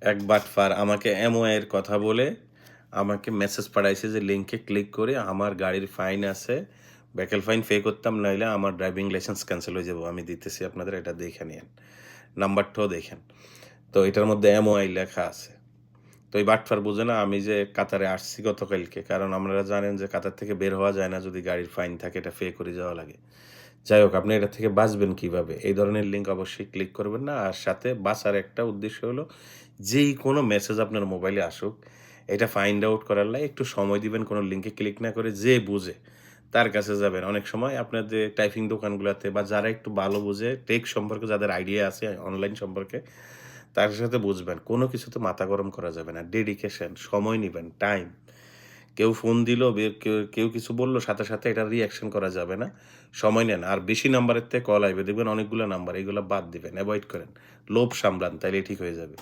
এক বাটপার আমাকে এমওআই-এর কথা বলে আমাকে মেসেজ পাঠাইছে যে লিংকে ক্লিক করে আমার গাড়ির ফাইন আছে, ভেহিক্যাল ফাইন পে করতাম নাইলে আমার ড্রাইভিং লাইসেন্স ক্যান্সেল হয়ে যাবো। আমি দিতেছি আপনাদের, এটা দেখে নিয়েন। নাম্বারটাও দেখেন। তো এটার মধ্যে এমওআই লেখা আছে। তো এই বাটপার বুঝে না আমি যে কাতারে আসছি গতকালকে। কারণ আপনারা জানেন যে কাতার থেকে বের হওয়া যায় না, যদি গাড়ির ফাইন থাকে এটা পে করে যাওয়া লাগে। যাই হোক, আপনি এটা থেকে বাঁচবেন কিভাবে? এই ধরনের লিঙ্ক অবশ্যই ক্লিক করবেন না। আর সাথে বাঁচার একটা উদ্দেশ্য হলো যেই কোনো মেসেজ আপনার মোবাইলে আসুক, এটা ফাইন্ড আউট করার লাই একটু সময় দিবেন। কোনো লিঙ্কে ক্লিক না করে যে বুঝে তার কাছে যাবেন। অনেক সময় আপনার যে টাইপিং দোকানগুলাতে বা যারা একটু ভালো বুঝে টেক সম্পর্কে যাদের আইডিয়া আছে অনলাইন সম্পর্কে, তার সাথে বুঝবেন। কোনো কিছুতে মাথা গরম করা যাবে না। ডেডিকেশন, সময় নিবেন, টাইম। কেউ ফোন দিল, কেউ কেউ কিছু বলল, সাথে, সাথে এটার রিঅ্যাকশন করা যাবে না। সময় নেন। আর বেশি নাম্বারের থেকে কল আইবে। দেখবেন অনেকগুলা নাম্বার, এগুলা বাদ দিবেন, এভয়েড করেন। লোভ সামলান, তাইলেই ঠিক হয়ে যাবে।